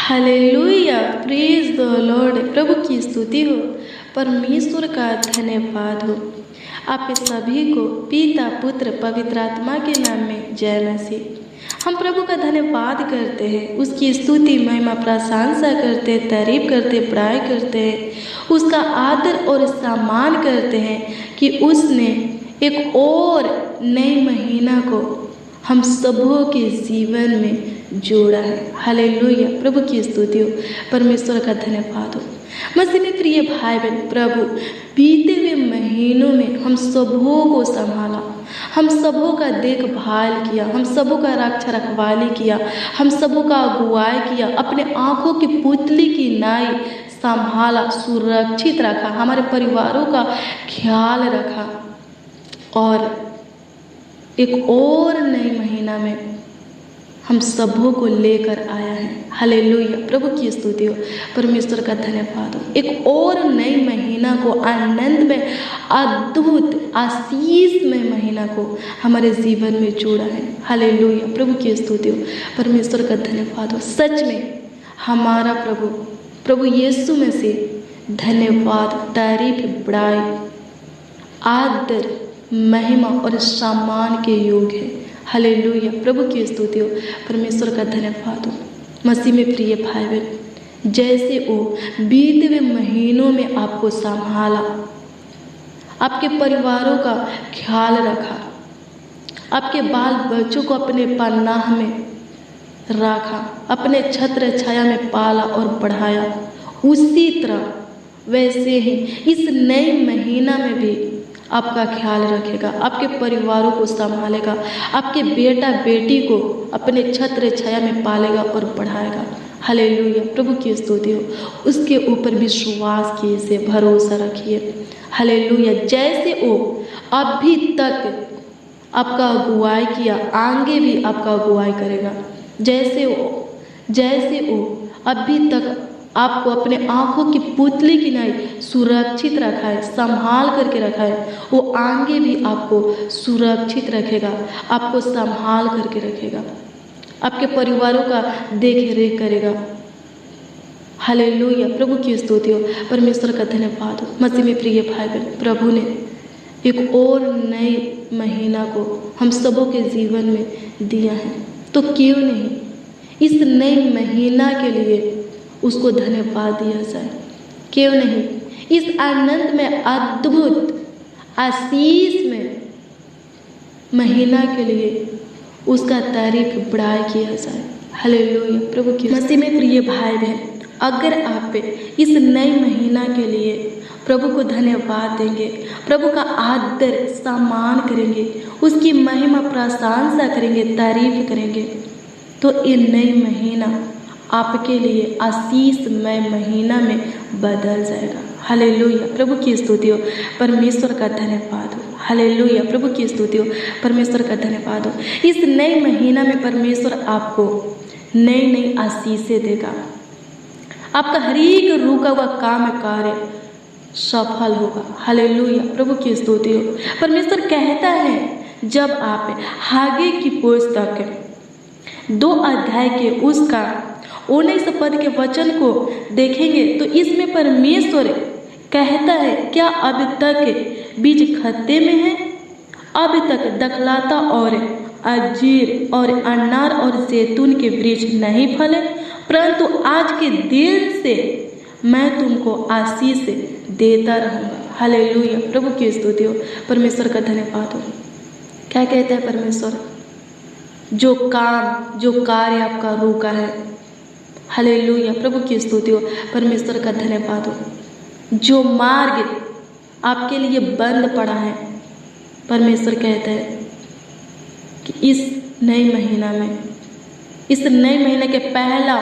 Hallelujah, praise the Lord. प्रभु की स्तुति हो, परमेश्वर का धन्यवाद हो। आप सभी को पिता पुत्र पवित्र आत्मा के नाम में जय मसीह। हम प्रभु का धन्यवाद करते हैं, उसकी स्तुति महिमा प्रशंसा करते हैं, तारीफ करते हैं, बड़ाई करते हैं, उसका आदर और सम्मान करते हैं कि उसने एक और नए महीना को हम सबों के जीवन में जोड़ा है। हालेलुया, प्रभु की स्तुति हो, परमेश्वर का धन्यवाद हो। मसीह में प्रिय भाई बहन, प्रभु बीते हुए महीनों में हम सबों को संभाला, हम सबों का देखभाल किया, हम सबों का रक्षा रखवाली किया, हम सबों का अगुवाई किया, अपने आँखों की पुतली की नाई संभाला, सुरक्षित रखा, हमारे परिवारों का ख्याल रखा और एक और नए महीना में हम सबों को लेकर आया है। हालेलुया, प्रभु की स्तुति हो, परमेश्वर का धन्यवाद हो। एक और नए महीना को आनंद में, अद्भुत आशीषमय महीना को हमारे जीवन में जोड़ा है। हालेलुया, प्रभु की स्तुति हो, परमेश्वर का धन्यवाद हो। सच में हमारा प्रभु यीशु में से धन्यवाद, तारीफ, बड़ाई, आदर, महिमा और सम्मान के योग्य है। हालेलुया, प्रभु की स्तुति हो, परमेश्वर का धन्यवाद हो। मसीह में प्रिय भाई बहन, जैसे वो बीते हुए महीनों में आपको संभाला, आपके परिवारों का ख्याल रखा, आपके बाल बच्चों को अपने पनाह में रखा, अपने छत्र छाया में पाला और बढ़ाया, उसी तरह वैसे ही इस नए महीना में भी आपका ख्याल रखेगा, आपके परिवारों को संभालेगा, आपके बेटा बेटी को अपने छत्र छाया में पालेगा और बढ़ाएगा। हालेलुया, प्रभु की स्तुति हो। उसके ऊपर विश्वास कीजिए, भरोसा रखिए। हालेलुया, जैसे वो अभी तक आपका अगुवाई किया, आगे भी आपका अगुवाई करेगा। जैसे वो अभी तक आपको अपने आँखों की पुतली की नाई सुरक्षित रखा है, संभाल करके रखा है, वो आगे भी आपको सुरक्षित रखेगा, आपको संभाल करके रखेगा, आपके परिवारों का देख रेख करेगा। हालेलुया, प्रभु की स्तुति हो, परमेश्वर का धन्यवाद हो। मसीह में प्रिय भाई बहन, प्रभु ने एक और नए महीना को हम सबों के जीवन में दिया है, तो क्यों नहीं इस नए महीना के लिए उसको धन्यवाद दिया जाए। क्यों नहीं इस आनंद में, अद्भुत आशीष में महीना के लिए उसका तारीफ बड़ाई किया जाए। हालेलुया, प्रभु की मसीह में प्रिय भाई बहन, अगर आप इस नए महीना के लिए प्रभु को धन्यवाद देंगे, प्रभु का आदर सम्मान करेंगे, उसकी महिमा प्रशंसा करेंगे, तारीफ करेंगे, तो ये नए महीना आपके लिए आशीषमय महीना में बदल जाएगा। हालेलुया, प्रभु की स्तुति हो, परमेश्वर का धन्यवाद हो। हालेलुया, प्रभु की स्तुति हो, परमेश्वर का धन्यवाद हो। इस नए महीना में परमेश्वर आपको नई नई आशीषें देगा। आपका हर एक रुका हुआ काम कार्य सफल होगा। हालेलुया, प्रभु की स्तुति हो। परमेश्वर कहता है, जब आप हागे की पुस्तक 2 अध्याय के उसका 19 पद के वचन को देखेंगे तो इसमें परमेश्वर कहता है, क्या अब तक बीज खत्ते में है? अब तक दखलाता और अंजीर और अनार और जैतून के वृक्ष नहीं फले? परंतु आज के दिन से मैं तुमको आशीष देता रहूँगा। हालेलुया, प्रभु की स्तुति हो, परमेश्वर का धन्यवाद हो। क्या कहता है परमेश्वर? जो कार्य आपका रुका है, हालेलुया, प्रभु की स्तुति हो, परमेश्वर का धन्यवाद हो। जो मार्ग आपके लिए बंद पड़ा है, परमेश्वर कहता है कि इस नए महीना में, इस नए महीने के पहला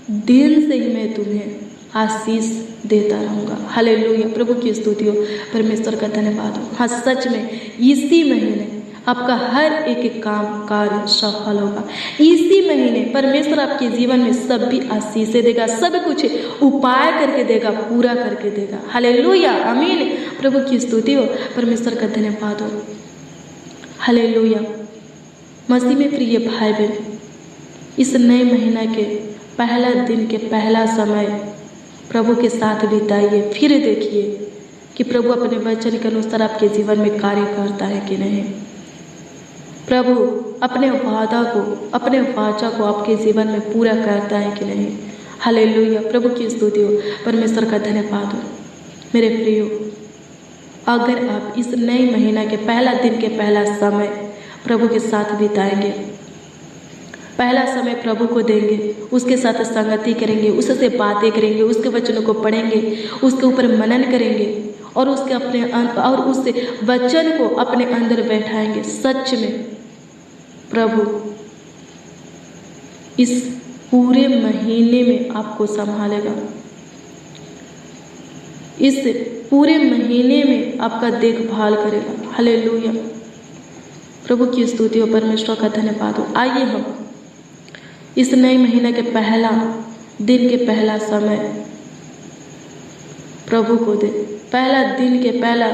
दिन से ही मैं तुम्हें आशीष देता रहूँगा। हालेलुया, प्रभु की स्तुति हो, परमेश्वर का धन्यवाद हो। हाँ, सच में इसी महीने आपका हर एक काम कार्य सफल होगा। इसी महीने परमेश्वर आपके जीवन में सब भी आशीषें देगा, सब कुछ उपाय करके देगा, पूरा करके देगा। हालेलुया, आमीन, प्रभु की स्तुति हो, परमेश्वर का धन्यवाद हो। हालेलुया, मसीह में प्रिय भाई बहन, इस नए महीना के पहला दिन के पहला समय प्रभु के साथ बिताइए। फिर देखिए कि प्रभु अपने वचन के अनुसार आपके जीवन में कार्य करता है कि नहीं। प्रभु अपने वादा को, अपने वाचा को आपके जीवन में पूरा करता है कि नहीं। हालेलुया, प्रभु की स्तुति हो, परमेश्वर का धन्यवाद हो। मेरे प्रियो, अगर आप इस नए महीना के पहला दिन के पहला समय प्रभु के साथ बिताएंगे, पहला समय प्रभु को देंगे, उसके साथ संगति करेंगे, उससे बातें करेंगे, उसके वचनों को पढ़ेंगे, उसके ऊपर मनन करेंगे और उस वचन को अपने अंदर बैठाएंगे, सच में प्रभु इस पूरे महीने में आपको संभालेगा। इस पूरे महीने में आपका देखभाल करेगा। हालेलुया, प्रभु की स्तुति हो, परमेश्वर का धन्यवाद हो। आइए हम इस नए महीने के पहला दिन के पहला समय प्रभु को दे। पहला दिन के पहला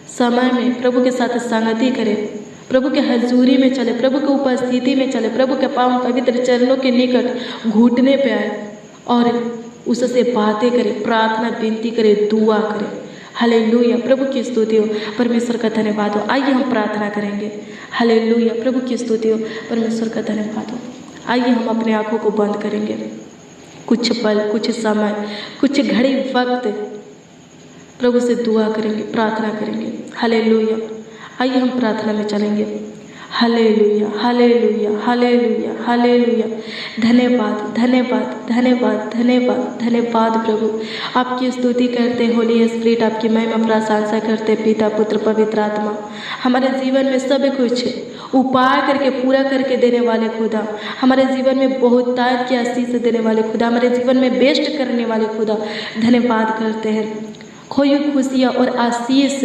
समय में प्रभु के साथ संगति करें, प्रभु के हजूरी में चले, प्रभु के उपस्थिति में चले, प्रभु के पावन पवित्र चरणों के निकट घुटने पे आए और उससे बातें करें, प्रार्थना विनती करें, दुआ करें। हालेलुया, प्रभु की स्तुति हो, परमेश्वर का धन्यवाद हो। आइए हम प्रार्थना करेंगे। हालेलुया, प्रभु की स्तुति हो, परमेश्वर का धन्यवाद हो। आइए हम अपने आँखों को बंद करेंगे। कुछ पल, कुछ समय, कुछ घड़ी वक्त प्रभु से दुआ करेंगे, प्रार्थना करेंगे। हालेलुया, आइए हम प्रार्थना में चलेंगे। Hallelujah, hallelujah, hallelujah, hallelujah. धन्यवाद, धन्यवाद, धन्यवाद, धन्यवाद, धन्यवाद प्रभु। आपकी स्तुति करते, होली स्पिरिट आपकी महिमा प्रशंसा करते, पिता पुत्र पवित्र आत्मा। हमारे जीवन में सब कुछ उपाय करके पूरा करके देने वाले खुदा, हमारे जीवन में बहुतायत की आशीष देने वाले खुदा, हमारे जीवन में बेस्ट करने वाले खुदा, धन्यवाद करते हैं। खोई खुशियाँ और आशीष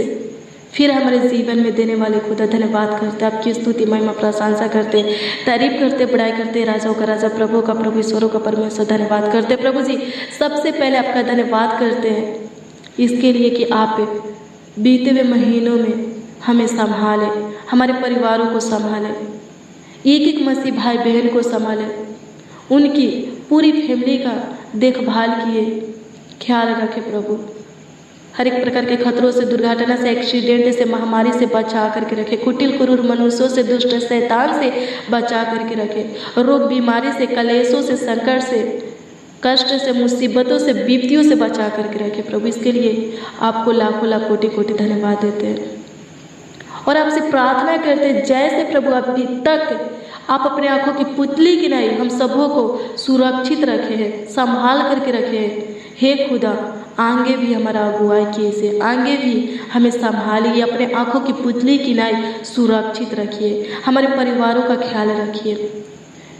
फिर हमारे जीवन में देने वाले खुदा, धन्यवाद करते, आपकी स्तुति महिमा प्रशंसा करते, तारीफ करते, बड़ाई करते, राजाओं का राजा, प्रभु का प्रभु, ईश्वरों का परमेश्वर, धन्यवाद करते। प्रभु जी, सबसे पहले आपका धन्यवाद करते हैं इसके लिए कि आप बीते हुए महीनों में हमें संभाले, हमारे परिवारों को संभाले, एक एक मसीह भाई बहन को संभाले, उनकी पूरी फैमिली का देखभाल किए, ख्याल रखे प्रभु। हर एक प्रकार के खतरों से, दुर्घटना से, एक्सीडेंट से, महामारी से बचा करके रखे, कुटिल क्रूर मनुष्यों से, दुष्ट शैतान से बचा करके रखे, रोग बीमारी से, कलेशों से, संकट से, कष्ट से, मुसीबतों से, विपत्तियों से बचा करके रखे प्रभु। इसके लिए आपको लाखों लाख कोटि कोटि धन्यवाद देते हैं और आपसे प्रार्थना करते हैं, जैसे प्रभु अभी तक आप अपने आंखों की पुतली की नहीं हम सबों को सुरक्षित रखे हैं, संभाल करके रखे हैं। हे खुदा, आगे भी हमारा अगुवाई कीजिए, आगे भी हमें संभालिए, अपने आंखों की पुतली की नाई सुरक्षित रखिए, हमारे परिवारों का ख्याल रखिए।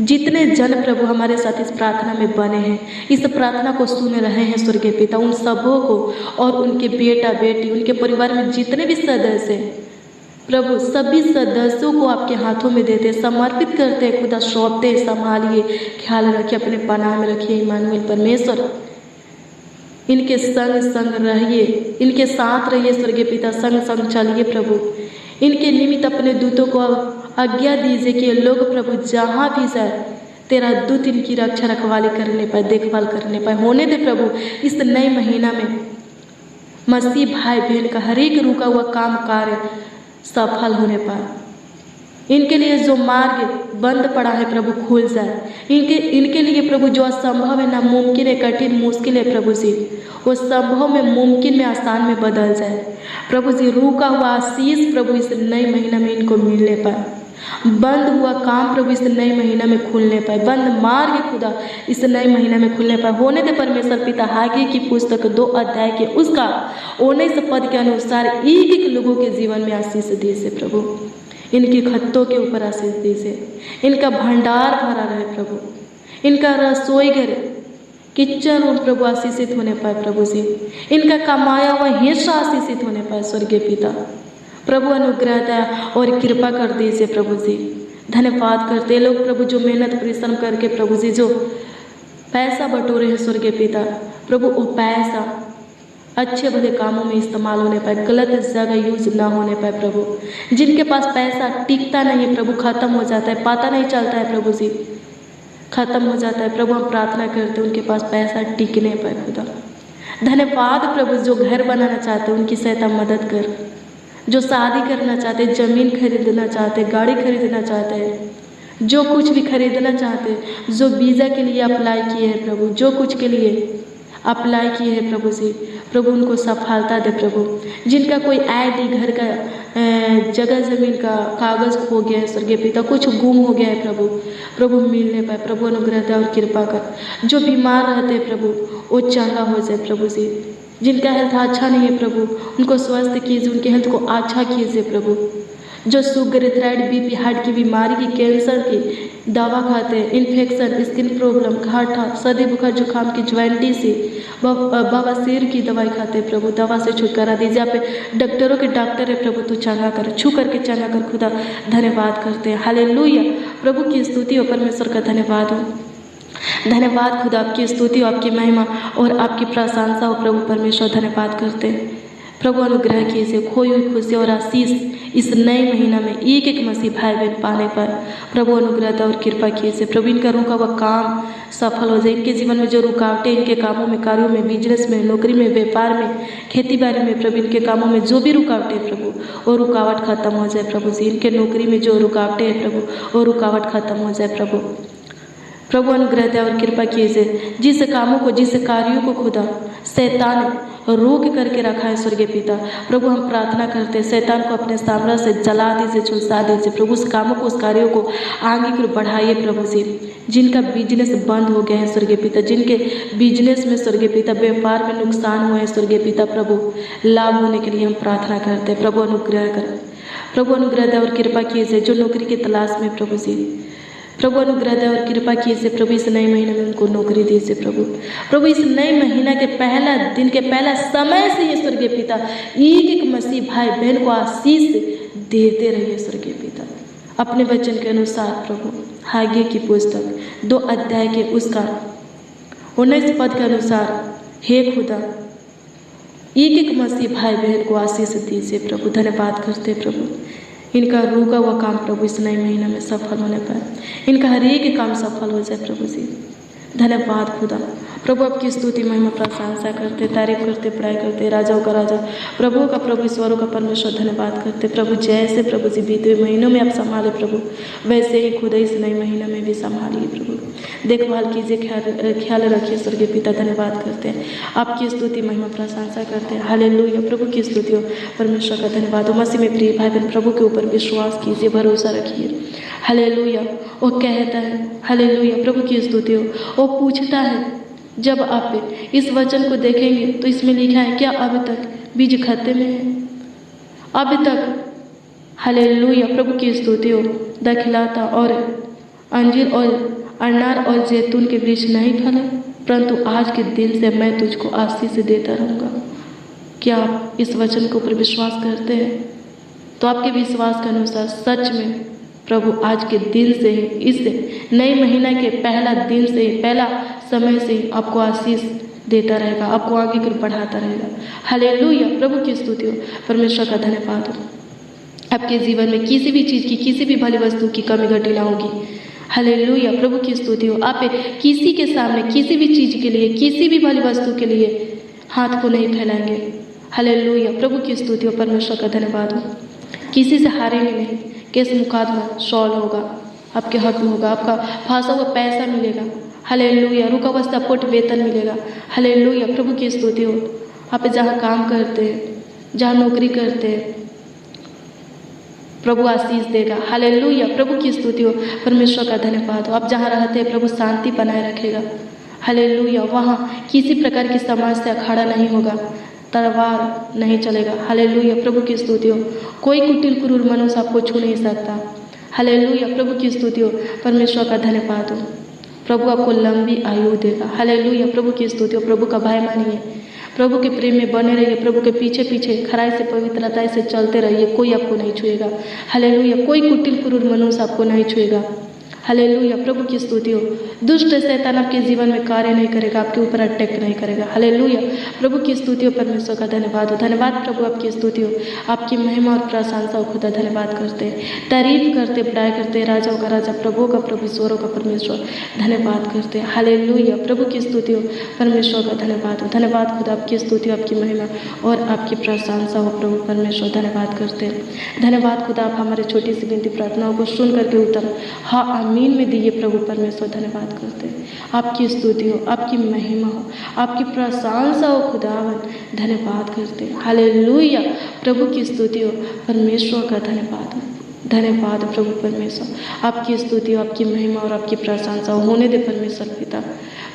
जितने जन प्रभु हमारे साथ इस प्रार्थना में बने हैं, इस प्रार्थना को सुन रहे हैं स्वर्गीय पिता, उन सबों को और उनके बेटा बेटी, उनके परिवार में जितने भी सदस्य हैं प्रभु, सभी सदस्यों को आपके हाथों में देते, समर्पित करते, खुदा सौंपते, संभालिए, ख्याल रखिए, अपने पनाह में रखिए। इमानुएल परमेश्वर, इनके संग संग रहिए, इनके साथ रहिए स्वर्गीय पिता, संग संग चलिए प्रभु। इनके निमित्त अपने दूतों को आज्ञा दीजिए कि लोग प्रभु जहाँ भी जाए तेरा दूत इनकी रक्षा रखवाली करने पाए, देखभाल करने पाए। होने दे प्रभु इस नए महीना में मसीह भाई बहन का हर एक रुका हुआ काम कार्य सफल होने पाए। इनके लिए जो मार्ग बंद पड़ा है प्रभु खुल जाए। इनके लिए प्रभु जो असंभव है, नामुमकिन है, कठिन मुश्किल है प्रभु जी, वो संभव में, मुमकिन में, आसान में बदल जाए प्रभु जी। रुका हुआ आशीष प्रभु इस नए महीना में इनको मिलने पाए, बंद हुआ काम प्रभु इस नए महीना में खुलने पाए, बंद मार्ग खुदा इस नए महीना में खुलने पाए। होने दे परमेश्वर पिता, हागे की पुस्तक 2 अध्याय के उसका 19 पद के अनुसार एक एक लोगों के जीवन में आशीष दीजिए प्रभु। इनके खत्तों के ऊपर आशीष दीजिए, इनका भंडार भरा रहे प्रभु, इनका रसोई घर, किचन रूम प्रभु आशीषित होने पाए प्रभु जी, इनका कमाया हुआ हिस्सा आशीषित होने पाए स्वर्गीय पिता। प्रभु अनुग्रह दया और कृपा कर दीजिए प्रभु जी। धन्यवाद करते लोग प्रभु जो मेहनत परिश्रम करके प्रभु जी जो पैसा बटोरे हैं स्वर्गीय पिता, प्रभु वो पैसा अच्छे भले कामों में इस्तेमाल होने पाए, गलत जगह यूज ना होने पाए प्रभु। जिनके पास पैसा टिकता नहीं है प्रभु, खत्म हो जाता है, पता नहीं चलता है प्रभु जी, ख़त्म हो जाता है प्रभु, हम प्रार्थना करते हैं उनके पास पैसा टिकने पर खुदा। धन्यवाद प्रभु, जो घर बनाना चाहते हैं उनकी सहायता मदद कर, जो शादी करना चाहते, ज़मीन खरीदना चाहते, गाड़ी खरीदना चाहते हैं, जो कुछ भी खरीदना चाहते, जो वीज़ा के लिए अप्लाई किए हैं प्रभु, जो कुछ के लिए अप्लाई किए हैं प्रभु जी, प्रभु उनको सफलता दे प्रभु। जिनका कोई आईडी, घर का जगह ज़मीन का कागज़ खो गया है स्वर्गीय पिता, कुछ गुम हो गया है प्रभु, प्रभु मिलने पाए प्रभु, अनुग्रह दे और कृपा कर। जो बीमार रहते हैं प्रभु वो चंगा हो जाए प्रभु जी। जिनका हेल्थ अच्छा नहीं है प्रभु उनको स्वस्थ कीजिए, उनके हेल्थ को अच्छा कीजिए प्रभु। जो शुगर, थायराइड, बीपी, हार्ट की बीमारी की, कैंसर की दवा खाते हैं, इन्फेक्शन, स्किन प्रॉब्लम, घाटा, सर्दी बुखार जुकाम की, ज्वाइंटिस, बवासीर की दवाई खाते हैं प्रभु, दवा से छुटकारा दीजिए। आप डॉक्टरों के डॉक्टर है प्रभु, तू चंगा कर, छू करके चंगा कर खुदा। धन्यवाद करते हैं, हालेलुया। प्रभु की स्तुति और परमेश्वर का धन्यवाद हो। धन्यवाद खुदा, आपकी स्तुति, आपकी महिमा और आपकी प्रशंसा हो प्रभु परमेश्वर। धन्यवाद करते हैं प्रभु, अनुग्रह कीजिए, खोई हुई खुशी और आशीष इस नए महीना में एक एक मसीह भाई बहन पाने पर प्रभु अनुग्रह और कृपा कीजिए प्रभु। इनका रुका हुआ काम सफल हो जाए, इनके जीवन में जो रुकावटें, इनके कामों में, कार्यों में, बिजनेस में, नौकरी में, व्यापार में, खेती बाड़ी में प्रभु, इनके कामों में जो भी रुकावटें प्रभु वो रुकावट खत्म हो जाए प्रभु जी। इनके नौकरी में जो रुकावटें हैं प्रभु वो रुकावट खत्म हो जाए प्रभु। प्रभु अनुग्रह दे और कृपा कीजिए। जिस कामों को, जिस कार्यों को खुदा शैतान रोक करके रखा है स्वर्गीय पिता, प्रभु हम प्रार्थना करते हैं शैतान को अपने सामने से जला दीजिए, झुलसा दीजिए प्रभु। उस कामों को, उस कार्यों को आगे की ओर बढ़ाइए प्रभु जी। जिनका बिजनेस बंद हो गया है स्वर्गीय पिता, जिनके बिजनेस में स्वर्गीय पिता, व्यापार में नुकसान हुए हैं स्वर्गीय पिता, प्रभु लाभ होने के लिए हम प्रार्थना करते हैं। प्रभु अनुग्रह कर, प्रभु अनुग्रह दे और कृपा कीजिए। जो नौकरी की तलाश में प्रभु जी, प्रभु अनुग्रह दे और कृपा कीजिए प्रभु। इस नए महीने में उनको नौकरी दीजिए प्रभु। प्रभु इस नए महीना के पहला दिन के पहला समय से ही स्वर्गीय पिता एक एक मसीह भाई बहन को आशीष देते रहिए स्वर्गीय पिता। अपने वचन के अनुसार प्रभु हागे की पुस्तक 2 अध्याय के उसका 19 पद के अनुसार हे खुदा एक एक मसीह भाई बहन को आशीष दीजिए प्रभु। धन्यवाद करते प्रभु, इनका रुका हुआ काम प्रभु इस नए महीने में सफल होने पर, इनका हर एक काम सफल हो जाए प्रभु जी। धन्यवाद खुदा। प्रभु आपकी स्तुति, महिमा, प्रशंसा करते, तारीफ करते, पढ़ाई करते, राजाओं का राजा, प्रभु का प्रभु, ईश्वरों का परमेश्वर। धन्यवाद करते प्रभु। जैसे प्रभु जी बीते हुए महीनों में आप संभाले प्रभु, वैसे ही खुदा इस नए महीने में भी संभालिए प्रभु। देखभाल कीजिए, ख्याल रखिए स्वर्गीय पिता। धन्यवाद करते हैं, आपकी स्तुति, महिमा, प्रशंसा करते हैं। हालेलुया। प्रभु की स्तुति हो, परमेश्वर का धन्यवाद हो। मसीह में प्रिय भाई बहन, प्रभु के ऊपर विश्वास कीजिए, भरोसा रखिए। हालेलुया। वो कहता है, हालेलुया, प्रभु की स्तुति हो। वो पूछता है, जब आप इस वचन को देखेंगे तो इसमें लिखा है, क्या अभी तक बीज खत्ते में है? अभी तक, हालेलुया, प्रभु की स्तुति हो, दाखिलाता और अंजीर और अनार और जैतून के वृक्ष नहीं फले, परंतु आज के दिन से मैं तुझको आशीष देता रहूँगा। क्या आप इस वचन के ऊपर विश्वास करते हैं? तो आपके विश्वास के अनुसार सच में प्रभु आज के दिन से ही, इस नए महीना के पहला दिन से ही, पहला समय से ही आपको आशीष देता रहेगा, आपको आगे की ओर बढ़ाता रहेगा। हालेलुया। प्रभु की स्तुति हो, परमेश्वर का धन्यवाद हो। आपके जीवन में किसी भी चीज़ की, किसी भी भली वस्तु की कमी घटी ना होगी। हालेलुया। प्रभु की स्तुति हो। आप किसी के सामने किसी भी चीज़ के लिए, किसी भी भली वस्तु के लिए हाथ को नहीं फैलाएंगे। हालेलुया। प्रभु की स्तुति हो, परमेश्वर का धन्यवाद हो। किसी से हारेंगे नहीं। केस मुकदमा सॉल्व होगा, आपके हक में होगा, आपका फंसा हुआ पैसा मिलेगा। हालेलुया। रुका हुआ सपोर्ट, वेतन मिलेगा। हालेलुया। प्रभु की स्तुति हो। आप जहाँ काम करते हैं, जहाँ नौकरी करते हैं, प्रभु आशीष देगा। हालेलुया। प्रभु की स्तुति हो, परमेश्वर का धन्यवाद हो। आप जहाँ रहते हैं प्रभु शांति बनाए रखेगा। हालेलुया। वहाँ किसी प्रकार की समस्या खड़ा नहीं होगा, तलवार नहीं चलेगा। हालेलुया। प्रभु की स्तुति हो। कोई कुटिल क्रूर मनुष्य आपको छू नहीं सकता। हालेलुया। प्रभु की स्तुति हो, परमेश्वर का धन्यवाद हो। प्रभु आपको लंबी आयु देगा। हालेलुया। प्रभु की स्तुति हो। प्रभु का भय मानिए, प्रभु के प्रेम में बने रहिए, प्रभु के पीछे पीछे खराई से, पवित्रता से चलते रहिए। कोई आपको नहीं छुएगा। हालेलुया। कोई कुटिल क्रूर मनुष्य आपको नहीं छुएगा। हालेलुया, प्रभु की स्तुति हो। दुष्ट शैतान आपके जीवन में कार्य नहीं करेगा, आपके ऊपर अटैक नहीं करेगा। हालेलुया, प्रभु की स्तुति हो। परमेश्वर का धन्यवाद हो, धन्यवाद प्रभु, आपकी स्तुति हो, आपकी महिमा और प्रशंसा हो खुदा। धन्यवाद करते, तारीफ करते, बड़ाई करते, राजाओं का राजा, प्रभु का प्रभु, ईश्वरों का परमेश्वर, धन्यवाद करते। हालेलुया, प्रभु की स्तुति हो, परमेश्वर का धन्यवाद हो, धन्यवाद खुदा, आपकी स्तुति हो, आपकी महिमा और आपकी प्रशंसा हो प्रभु परमेश्वर। धन्यवाद करते, धन्यवाद खुदा, आप हमारे छोटी सी विनती प्रार्थनाओं को सुन करके उत्तर हाँ आमीन में दिए प्रभु परमेश्वर। धन्यवाद करते, आपकी स्तुति हो, आपकी महिमा हो, आपकी प्रशंसा हो खुदावन। धन्यवाद करते, हालेलुया, प्रभु की स्तुति हो, परमेश्वर का धन्यवाद हो, धन्यवाद प्रभु परमेश्वर, आपकी स्तुति हो, आपकी महिमा और आपकी प्रशंसा होने दे परमेश्वर पिता।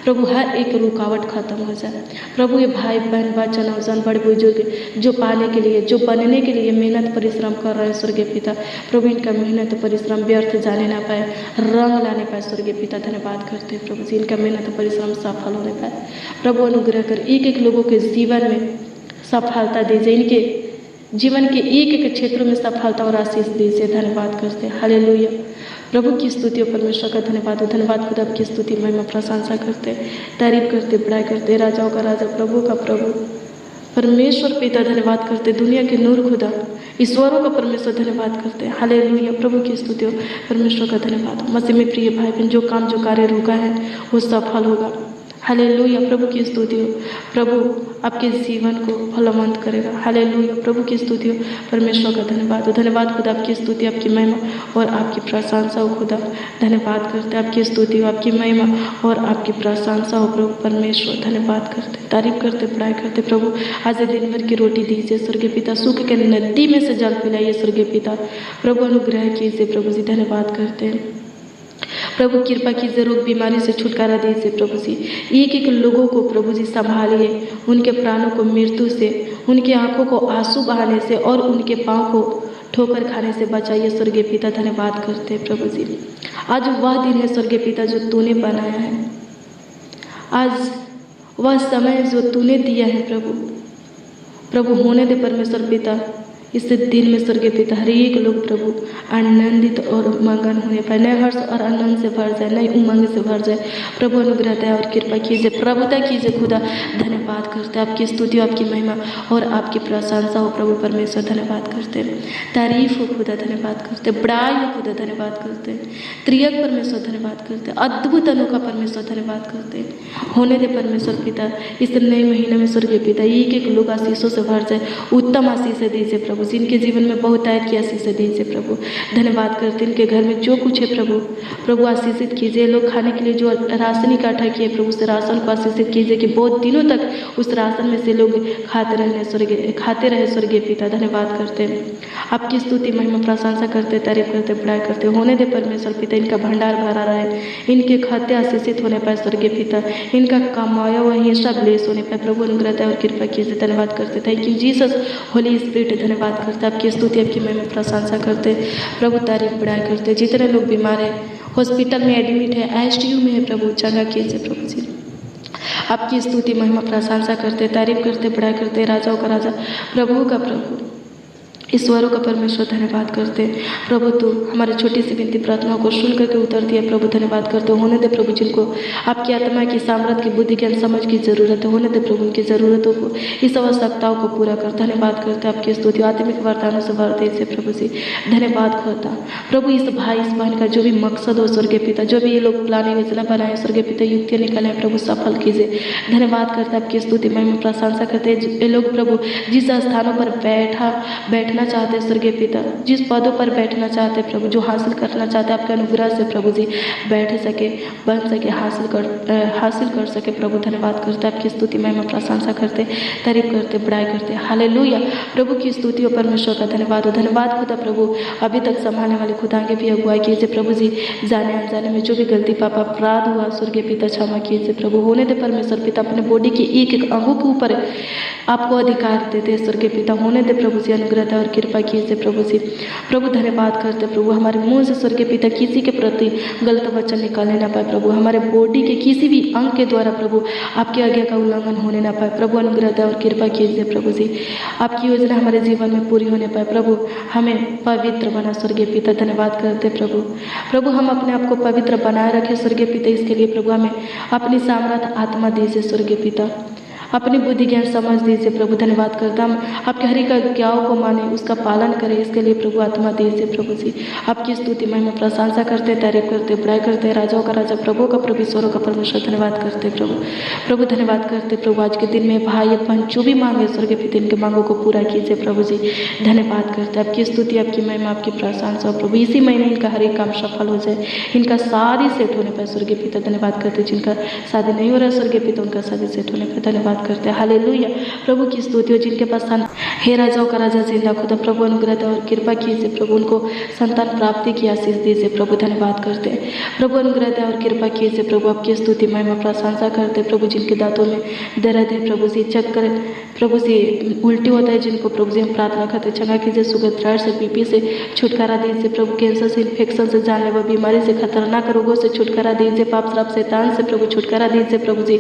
प्रभु हर एक रुकावट खत्म हो जाए प्रभु। ये भाई बहन बच्चा नौजवान बड़े बुजुर्ग जो पाने के लिए, जो बनने के लिए मेहनत परिश्रम कर रहे हैं स्वर्गीय पिता, प्रभु इनका मेहनत परिश्रम व्यर्थ जाने ना पाए, रंग लाने पाए स्वर्गीय पिता। धन्यवाद करते हैं प्रभु जी, इनका मेहनत परिश्रम सफल होने पाए प्रभु। अनुग्रह कर एक एक लोगों के जीवन में सफलता दीजिए, इनके जीवन के एक एक क्षेत्रों में सफलता और आशीष दीजिए। धन्यवाद करते हैं, हालेलुया, प्रभु की स्तुति और परमेश्वर का धन्यवाद हो, धन्यवाद खुदा, आपकी स्तुति महिमा प्रशंसा करते, तारीफ करते, बड़ाई करते, राजाओं का राजा, प्रभु का प्रभु, परमेश्वर पिता। धन्यवाद करते, दुनिया के नूर खुदा, ईश्वरों का परमेश्वर। धन्यवाद करते, हालेलुया, प्रभु की स्तुति हो, परमेश्वर का धन्यवाद हो। मसीह में प्रिय भाई बहन, जो काम जो कार्य रुका है वो सफल होगा। हालेलुया, प्रभु की स्तुति हो, प्रभु आपके जीवन को फलवंत करेगा। हालेलुया, प्रभु की स्तुति हो, परमेश्वर का धन्यवाद हो, धन्यवाद खुदा, आपकी स्तुति, आपकी महिमा और आपकी प्रशंसा हो खुदा। धन्यवाद करते, आपकी स्तुति हो, आपकी महिमा और आपकी प्रशंसा हो प्रभु परमेश्वर। धन्यवाद करते, तारीफ करते, बड़ाई करते प्रभु। आज दिन भर की रोटी दीजिए स्वर्गीय पिता, सूख के नदी में से जल पिलाइए स्वर्गीय पिता, प्रभु अनुग्रह कीजिए प्रभु जी। धन्यवाद करते हैं प्रभु, कृपा कीजिए, रोग बीमारी से छुटकारा दीजिए प्रभु जी। एक एक लोगों को प्रभु जी संभालिए, उनके प्राणों को मृत्यु से, उनकी आंखों को आंसू बहाने से और उनके पाँव को ठोकर खाने से बचाइए स्वर्गीय पिता। धन्यवाद करते हैं प्रभु जी। आज वह दिन है स्वर्गीय पिता जो तूने बनाया है, आज वह समय जो तूने दिया है प्रभु। प्रभु होने दे परमेश्वर पिता, इस दिन में स्वर्गीय पिता हर एक लोग प्रभु आनंदित और मगन होने पाए, नए हर्ष और आनंद से भर जाए, नई उमंग से भर जाए प्रभु। अनुग्रह दया और कृपा कीजिए, प्रभुता कीजिए खुदा। धन्यवाद करते, आपकी स्तुति, आपकी महिमा और आपकी प्रशंसा हो प्रभु परमेश्वर। धन्यवाद करते, तारीफ हो खुदा। धन्यवाद करते, बड़ाई हो खुदा। धन्यवाद करते, त्रियक परमेश्वर। धन्यवाद करते, अद्भुत अनोखा परमेश्वर। धन्यवाद करते, होने दे परमेश्वर पिता इस नए महीने में स्वर्गीय पिता एक एक लोग आशीषों से भर जाए, उत्तम आशीष दीजिए प्रभु। जिनके जीवन में बहुत आयत की आशीष दीजिए प्रभु। धन्यवाद करते, इनके घर में जो कुछ है प्रभु, प्रभु आशीषित कीजिए। लोग खाने के लिए जो राशन इकट्ठा किए प्रभु, उस राशन को आशीषित कीजिए कि बहुत दिनों तक उस राशन में से लोग खाते रहे स्वर्गीय पिता। धन्यवाद करते, आपकी स्तुति महिमा प्रशंसा करते, तारीफ करते, बड़ाई करते। होने दे परमेश्वर पिता, इनका भंडार भरा रहे, इनके खाते आशीषित होने पाए स्वर्गीय पिता, इनका कमाया हुआ हिस्सा ब्लेस होने पाए प्रभु। अनुग्रह और कृपा कीजिए। धन्यवाद करते, thank you Jesus, Holi spirit. धन्यवाद करते, आपकी स्तुति, आपकी महिमा प्रशंसा करते प्रभु, तारीफ बड़ाई करते। जितने लोग बीमार है, हॉस्पिटल में एडमिट है, ICU में है प्रभु, चंगा कीजिए प्रभु जी। आपकी स्तुति महिमा प्रशंसा करते, तारीफ करते, बड़ाई करते, राजाओं का राजा, प्रभु का प्रभु, ईश्वरों का परमेश्वर। धन्यवाद करते प्रभु, तू हमारे छोटी सी विनती प्रार्थना को सुन करके उतर दिया प्रभु। धन्यवाद करते, होने दे प्रभु जिनको आपकी आत्मा की सामर्थ्य की बुद्धि ज्ञान समझ की जरूरत है, होने दे प्रभु उनकी ज़रूरतों को, इस आवश्यकताओं को पूरा कर। धन्यवाद करते, आपकी स्तुति आत्मिक वरदानों से भर दीजिए प्रभु जी। धन्यवाद करता प्रभु, इस भाई इस बहन का जो भी मकसद हो स्वर्गीय पिता, जो भी ये लोग प्लानिंग योजना बनाए स्वर्गीय पिता, युक्तियाँ निकाले प्रभु, सफल कीजिए। धन्यवाद करते, आपकी स्तुति महिमा प्रशंसा करते। ये लोग प्रभु जिस स्थानों पर बैठना चाहते स्वर्गीय पिता, जिस पदों पर बैठना चाहते प्रभु, जो हासिल करना चाहते आपके अनुग्रह से प्रभु जी बैठ सके, बन सके, हासिल कर सके प्रभु। धन्यवाद करते, आपकी स्तुति महिमा प्रशंसा करते, तारीफ करते, बड़ाई करते। हालेलुया, प्रभु की स्तुति और परमेश्वर का धन्यवाद हो। धन्यवाद खुदा प्रभु, अभी तक संभालने वाले खुदा के भी अगुवाई कीजिए प्रभु जी। जाने अनजाने में जो भी गलती पाप अपराध हुआ स्वर्गीय पिता, क्षमा कीजिए प्रभु। होने दे परमेश्वर पिता, अपने बॉडी के एक एक अंगों के ऊपर आपको अधिकार देते स्वर्गीय पिता। होने दे प्रभु जी, अनुग्रह और कृपा कीजिए प्रभु जी। प्रभु धन्यवाद करते प्रभु, हमारे मुँह से स्वर्गीय पिता किसी के प्रति गलत वचन निकालने ना पाए प्रभु, हमारे बॉडी के किसी भी अंग के द्वारा प्रभु आपकी आज्ञा का उल्लंघन होने ना पाए प्रभु। अनुग्रह दया और कृपा कीजिए प्रभु जी, आपकी योजना हमारे जीवन में पूरी होने पाए प्रभु। हमें पवित्र बना स्वर्गीय पिता, धन्यवाद करते प्रभु। प्रभु हम अपने आप को पवित्र बनाए रखें स्वर्गीय पिता, इसके लिए प्रभु हमें अपनी सामर्थ आत्मा दीजिए स्वर्गीय पिता, अपनी बुद्धि ज्ञान समझ दीजिए प्रभु। धन्यवाद करता हम आपके हर एक आज्ञाओं को माने, उसका पालन करें, इसके लिए प्रभु आत्मा दीजिए प्रभु जी। आपकी स्तुति महिमा प्रशंसा करते, तारीफ करते, बड़ाई करते, राजाओं का राजा, प्रभु का प्रभु, ईश्वरों का परमेश्वर, धन्यवाद करते प्रभु। प्रभु धन्यवाद करते प्रभु, आज के दिन में भाई बहन जो भी मांगे स्वर्गीय पिता इनके मांगों को पूरा कीजिए प्रभु जी। धन्यवाद करते, आपकी स्तुति, आपकी महिमा, आपकी प्रशंसा प्रभु। इसी महीने इनका हर एक काम सफल हो जाए, इनका शादी सेट होने पर स्वर्गीय पिता धन्यवाद करते। जिनका शादी नहीं हो रहा स्वर्गीय पिता उनका शादी सेट होने पर धन्यवाद करते हैं। हालेलुया, प्रभु की स्तुति हो। जिनके पास हे राजाओं का राजा जिंदा खुदा, प्रभु अनुग्रह और कृपा कीजिए प्रभु, उनको संतान प्राप्ति की आशीष दीजिए प्रभु। धन्यवाद करते हैं प्रभु, अनुग्रह और कृपा कीजिए प्रभु, आपकी स्तुति महिमा प्रशंसा करते प्रभु। जिनके दांतों में दर्द है प्रभु जी, चक्कर प्रभु जी, उल्टी होता है जिनको प्रभु जी, हम प्रार्थना करते चंगा कीजिए। शुगर, थायराइड से, बीपी से छुटकारा दीजिए प्रभु। कैंसर से, इन्फेक्शन से, जानलेवा बीमारी से, खतरनाक रोगों से छुटकारा दीजिए। पाप श्राप शैतान से प्रभु छुटकारा दीजिए प्रभु जी।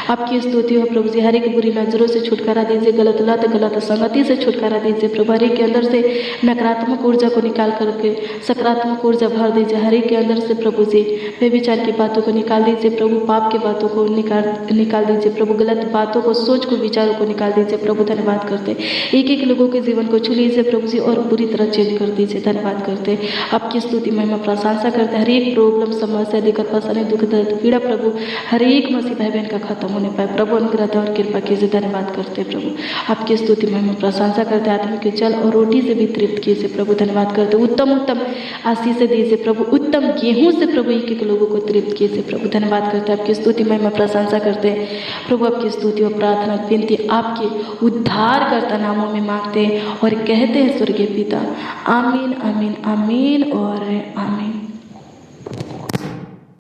आपकी स्तुति हो प्रभु जी। हर एक बुरी नजरों से छुटकारा दीजिए, गलत लत गलत संगति से छुटकारा दीजिए प्रभु। हर एक के अंदर से नकारात्मक ऊर्जा को निकाल करके सकारात्मक ऊर्जा भर दीजिए। हर एक के अंदर से प्रभु जी व्यभिचार की बातों को निकाल दीजिए प्रभु, पाप की बातों को निकाल दीजिए प्रभु, गलत बातों को, सोच को, विचारों को निकाल दीजिए प्रभु। धन्यवाद करते, एक एक लोगों के जीवन को छू लीजिए प्रभु जी और पूरी तरह चेंज कर दीजिए। धन्यवाद करते, आपकी स्तुति महिमा प्रशंसा करते। हर एक प्रॉब्लम, समस्या, दिक्कत, परेशानी, दुख दर्द, पीड़ा प्रभु हर एक मसीह भाई बहन का खत्म होने पाए प्रभु। अनुग्रह और कृपा कीजिए। धन्यवाद करते प्रभु, आपकी स्तुति महिमा प्रशंसा करते। आत्मिक जल और रोटी से भी तृप्त कीजिए प्रभु। धन्यवाद करते, उत्तम उत्तम आशीष से दीजिए प्रभु, उत्तम गेहूं से प्रभु एक एक लोगों को तृप्त कीजिए प्रभु। धन्यवाद करते, आपकी स्तुति महिमा प्रशंसा करते प्रभु। आपकी स्तुति और प्रार्थना विनती आपके उद्धारकर्ता नामों में मांगते हैं और कहते हैं स्वर्गीय पिता, आमीन आमीन आमीन और आमीन।